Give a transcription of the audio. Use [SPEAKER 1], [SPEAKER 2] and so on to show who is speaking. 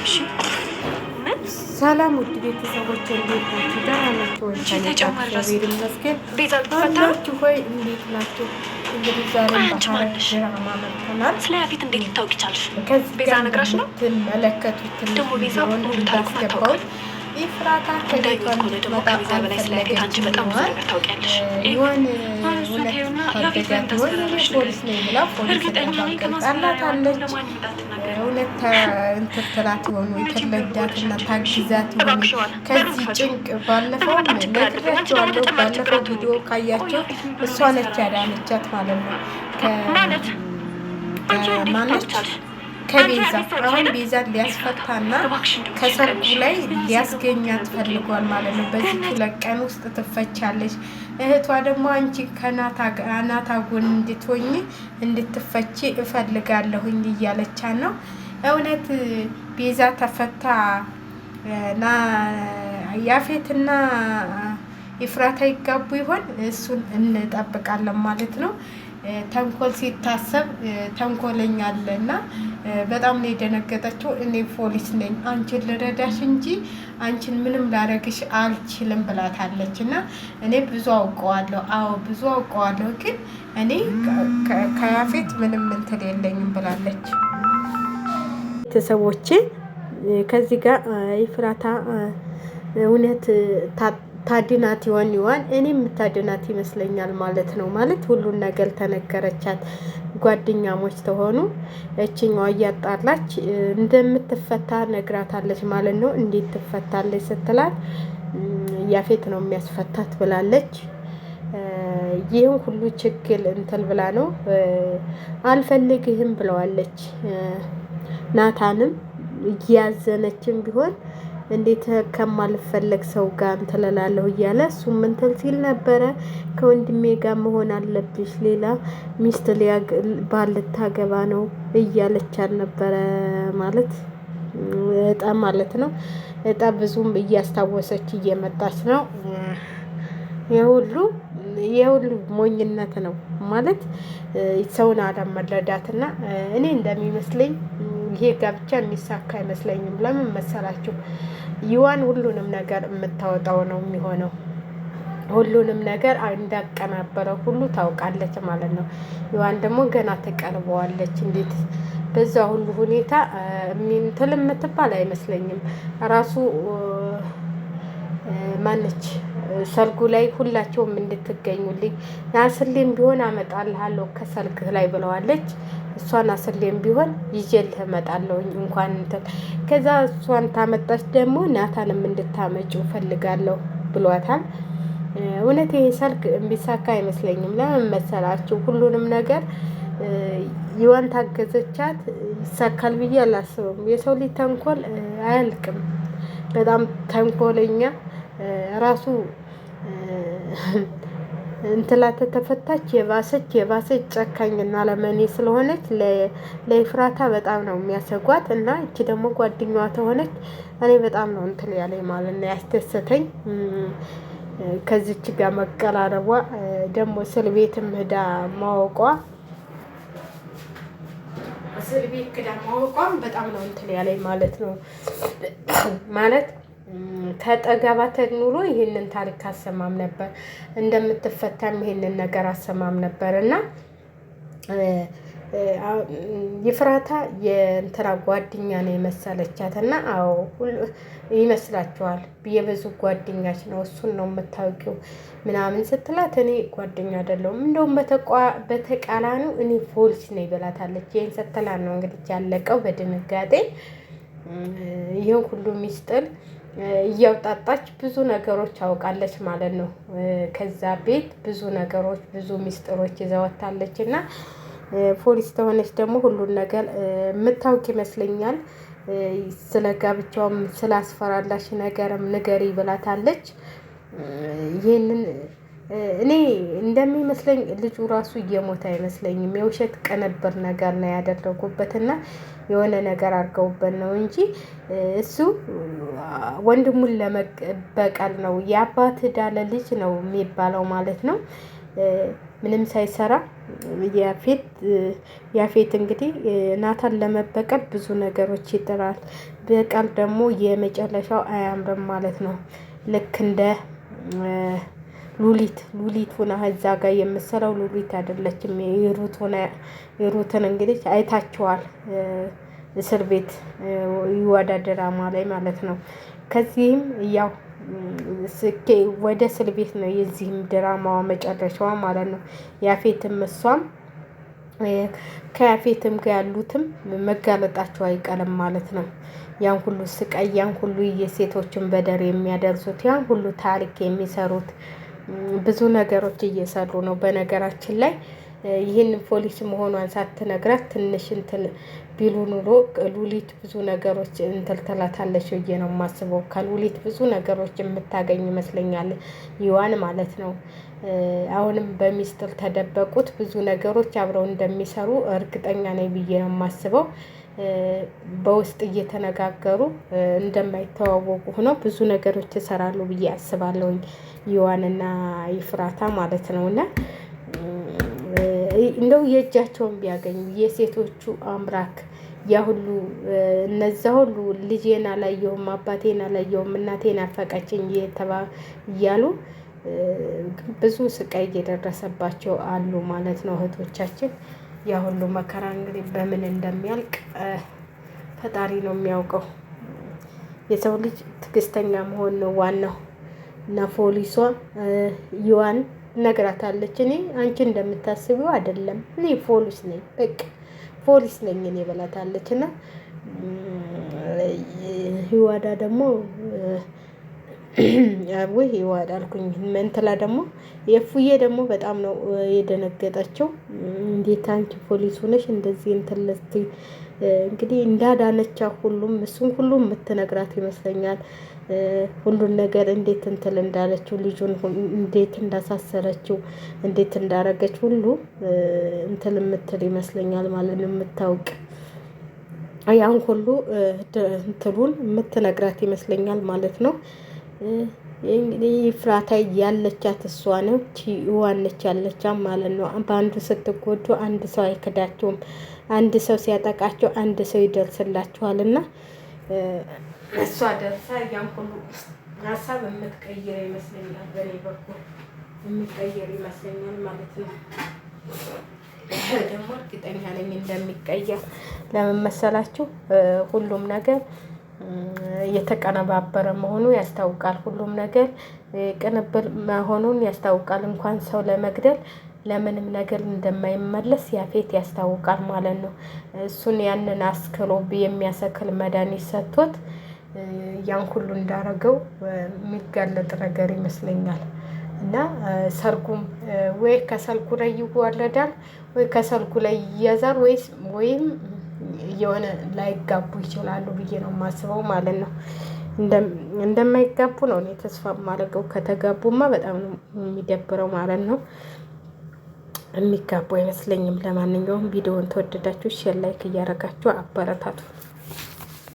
[SPEAKER 1] እሺ
[SPEAKER 2] ሰላም ውድ ቤተሰቦች እንዴት ናችሁ? ደህና ናችሁ ወይ? እግዚአብሔር ይመስገን። አላችሁ ሆይ? እንዴት ናችሁ? እንግዲህ ዛሬ በሐረግ ድራማ መጥተናል።
[SPEAKER 1] ስለ ያፌት እንዴት ልታውቂ ቻልሽ?
[SPEAKER 2] ቤዛ ነግራሽ ነው የምትመለከቱትን
[SPEAKER 1] ደግሞ ቤዛ ሙሉ ታሪኩን አታውቅም።
[SPEAKER 2] ኢፍራታ
[SPEAKER 1] ከቤቷ እንድትመጣ ከቤዛ በላይ ስለ ያፌት አንቺ በጣም ብዙ ነገር ታውቂያለሽ።
[SPEAKER 2] ይሆን እውነት ታደጋት ፖሊስ ነኝ ብላ ፖሊስ ገልጻላታለች። እውነት እንትትላት ሆኑ የተለዳትና ታግዛት ሆኑ ከዚህ ጭንቅ ባለፈው ነግራቸዋለሁ። ባለፈው ቪዲዮ ካያቸው እሷ ነች ያዳነቻት ማለት ነው። ከማነች ከቤዛ አሁን ቤዛን ሊያስፈታና ከሰርጉ ላይ ሊያስገኛት ፈልጓል ማለት ነው። በዚህ 2 ቀን ውስጥ ትፈቻለች። እህቷ ደግሞ አንቺ ከናታ ጎን እንድትሆኝ እንድትፈቺ እፈልጋለሁኝ እያለቻት ነው። እውነት ቤዛ ተፈታ ያፌትና ኢፍራታ ይጋቡ ይሆን? እሱን እንጠብቃለን ማለት ነው። ተንኮል ሲታሰብ ተንኮለኛ አለና በጣም ነው የደነገጠችው። እኔ ፖሊስ ነኝ አንቺን ልረዳሽ እንጂ አንቺን ምንም ላረግሽ አልችልም ብላታለች። እና እኔ ብዙ አውቀዋለሁ፣ አዎ ብዙ አውቀዋለሁ፣ ግን እኔ ከያፌት ምንም እንትን የለኝም ብላለች። ቤተሰቦቼ ከዚህ ጋር ኢፍራታ እውነት ታድናት ይሆን? እኔም የምታድናት ይመስለኛል ማለት ነው። ማለት ሁሉን ነገር ተነገረቻት። ጓደኛሞች ተሆኑ እችኛዋ እያጣላች እንደምትፈታ ነግራታለች ማለት ነው። እንዴት ትፈታለች ስትላት ያፌት ነው የሚያስፈታት ብላለች። ይህን ሁሉ ችግር እንትን ብላ ነው አልፈልግህም ብለዋለች። ናታንም እያዘነችም ቢሆን እንዴት ከማልፈለግ ሰው ጋር እንትላለሁ እያለ እሱም እንትን ሲል ነበረ። ከወንድሜ ጋር መሆን አለብሽ፣ ሌላ ሚስት ባል ልታገባ ነው እያለች አልነበረ ማለት እጣ ማለት ነው። እጣ ብዙም እያስታወሰች እየመጣች ነው። የሁሉ ሞኝነት ነው ማለት ሰውን አለመረዳትና እኔ እንደሚመስለኝ ይሄ ጋብቻ የሚሳካ አይመስለኝም። ለምን መሰላችሁ? ይዋን ሁሉንም ነገር የምታወጣው ነው የሚሆነው። ሁሉንም ነገር እንዳቀናበረው ሁሉ ታውቃለች ማለት ነው። ይዋን ደግሞ ገና ትቀርበዋለች። እንዴት በዛ ሁሉ ሁኔታ እንትን የምትባል አይመስለኝም። ራሱ ማነች ሰርጉ ላይ ሁላቸውም እንድትገኙልኝ ናስሌም ቢሆን አመጣልሃለሁ ከሰርግህ ላይ ብለዋለች። እሷን አስሌም ቢሆን ይዤልህ እመጣለሁኝ እንኳን እንትን ከዛ እሷን ታመጣች ደግሞ ናታንም እንድታመጪው ፈልጋለሁ ብሏታል። እውነት ይሄ ሰርግ የሚሳካ አይመስለኝም። ለምን መሰላችሁ? ሁሉንም ነገር ይዋን ታገዘቻት ይሳካል ብዬ አላስብም። የሰው ልጅ ተንኮል አያልቅም። በጣም ተንኮለኛ ራሱ እንትላተ ተፈታች የባሰች ጨካኝና ለመኔ ስለሆነች ለኢፍራታ በጣም ነው የሚያሰጓት። እና እቺ ደግሞ ጓደኛዋ ተሆነች እኔ በጣም ነው እንትን ያለኝ ማለት ነው ያስደሰተኝ። ከዚች ጋር መቀራረቧ ደግሞ እስር ቤትም ሄዳ ማወቋም በጣም ነው እንትን ያለኝ ማለት ነው። ማለት ከጠገባት ኑሮ ይሄንን ታሪክ አሰማም ነበር፣ እንደምትፈታም ይሄንን ነገር አሰማም ነበር። እና ይፍራታ የእንትና ጓደኛ ነው የመሰለቻት። እና አዎ ይመስላችኋል የብዙ ጓደኛች ነው እሱን ነው የምታውቂው ምናምን ስትላት እኔ ጓደኛ አይደለሁም እንደውም በተቃራኒው እኔ ፖሊስ ነኝ ብላታለች። ይሄን ስትላት ነው እንግዲህ ያለቀው በድንጋጤ። ይሄን ሁሉ ሚስጥር እያውጣጣች ብዙ ነገሮች አውቃለች ማለት ነው። ከዛ ቤት ብዙ ነገሮች ብዙ ሚስጥሮች ይዘወታለች። እና ፖሊስ ተሆነች ደግሞ ሁሉን ነገር የምታውቅ ይመስለኛል። ስለ ጋብቻውም ስላስፈራላሽ ነገርም ንገሪ ብላታለች። ይሄንን እኔ እንደሚመስለኝ ልጁ ራሱ እየሞተ አይመስለኝም። የውሸት ቅንብር ነገር ነው ያደረጉበትና የሆነ ነገር አድርገውበት ነው እንጂ እሱ ወንድሙን ለመበቀል ነው። የአባት ዕዳ ለልጅ ነው የሚባለው ማለት ነው። ምንም ሳይሰራ ያፌት እንግዲህ ናታን ለመበቀል ብዙ ነገሮች ይጥራል። በቀል ደግሞ የመጨረሻው አያምርም ማለት ነው። ልክ እንደ ሉሊት ሆና እዛ ጋር የምሰራው ሉሊት አይደለችም። የሩትን እንግዲህ አይታችኋል እስር ቤት ይወዳ ድራማ ላይ ማለት ነው። ከዚህም ያው ወደ እስር ቤት ነው የዚህም ድራማዋ መጨረሻዋ ማለት ነው። ያፌትም እሷም ከያፌትም ጋር ያሉትም መጋለጣቸው አይቀርም ማለት ነው። ያን ሁሉ ስቃይ ያን ሁሉ የሴቶችን በደር የሚያደርሱት ያን ሁሉ ታሪክ የሚሰሩት ብዙ ነገሮች እየሰሩ ነው። በነገራችን ላይ ይህን ፖሊስ መሆኗን ሳትነግራት ትንሽ እንትን ቢሉ ኑሮ ሉሊት ብዙ ነገሮች እንትን ትላታለች ብዬ ነው የማስበው። ከሉሊት ብዙ ነገሮች የምታገኝ ይመስለኛል ይዋን ማለት ነው። አሁንም በሚስጥር ተደበቁት ብዙ ነገሮች አብረው እንደሚሰሩ እርግጠኛ ነኝ ብዬ ነው የማስበው። በውስጥ እየተነጋገሩ እንደማይተዋወቁ ሆነው ብዙ ነገሮች ይሰራሉ ብዬ አስባለሁኝ ይዋንና ይፍራታ ማለት ነው። እና እንደው የእጃቸውን ቢያገኙ የሴቶቹ አምራክ ያ ሁሉ እነዛ ሁሉ ልጄን አላየሁም አባቴን አላየሁም እናቴን አፈቀችኝ እያሉ ብዙ ስቃይ እየደረሰባቸው አሉ ማለት ነው እህቶቻችን። ያ ሁሉ መከራ እንግዲህ በምን እንደሚያልቅ ፈጣሪ ነው የሚያውቀው። የሰው ልጅ ትዕግስተኛ መሆን ነው ዋናው። እና ፖሊሷ ይዋን ነግራታለች። እኔ አንቺ እንደምታስቢው አይደለም፣ እኔ ፖሊስ ነኝ፣ በቃ ፖሊስ ነኝ እኔ ብላታለች። እና ህዋዳ ደግሞ ወይ ህዋዳ አልኩኝ መንትላ ደግሞ የፉዬ ደግሞ በጣም ነው የደነገጠችው። እንዴት አንቺ ፖሊስ ሆነሽ እንደዚህ እንትን ልትይ እንግዲህ እንዳዳነቻ ሁሉም እሱም ሁሉም የምትነግራት ይመስለኛል። ሁሉን ነገር እንዴት እንትን እንዳለችው ልጁን እንዴት እንዳሳሰረችው እንዴት እንዳረገች ሁሉ እንትን የምትል ይመስለኛል ማለት ነው። የምታውቅ ያን ሁሉ እንትሉን የምትነግራት ይመስለኛል ማለት ነው። እንግዲህ ፍራታ ያለቻት እሷ ነች ዋነች ያለቻት ማለት ነው። በአንዱ ስትጎዱ አንድ ሰው አይክዳቸውም። አንድ ሰው ሲያጠቃቸው አንድ ሰው ይደርስላችኋል። እና እሷ ደርሳ ያን ሁሉ ሀሳብ የምትቀይር ይመስለኛል። በእኔ በኩል የሚቀይር ይመስለኛል ማለት ነው። ደግሞ እርግጠኛ ነኝ እንደሚቀየር። ለምን መሰላችሁ? ሁሉም ነገር የተቀነባበረ መሆኑ ያስታውቃል። ሁሉም ነገር ቅንብር መሆኑን ያስታውቃል። እንኳን ሰው ለመግደል ለምንም ነገር እንደማይመለስ ያፌት ያስታውቃል ማለት ነው። እሱን ያንን አስክሮ የሚያሰክል መድኃኒት ሰጥቶት ያን ሁሉ እንዳረገው የሚጋለጥ ነገር ይመስለኛል። እና ሰርጉም ወይ ከሰርጉ ላይ ይዋለዳል ወይ ከሰርጉ ላይ ይያዛል ወይም የሆነ ላይጋቡ ይችላሉ ብዬ ነው የማስበው ማለት ነው። እንደማይጋቡ ነው እኔ ተስፋ የማደርገው። ከተጋቡማ በጣም ነው የሚደብረው ማለት ነው። የሚጋቡ አይመስለኝም። ለማንኛውም ቪዲዮውን ተወደዳችሁ ሼር ላይክ እያደረጋችሁ አበረታቱ።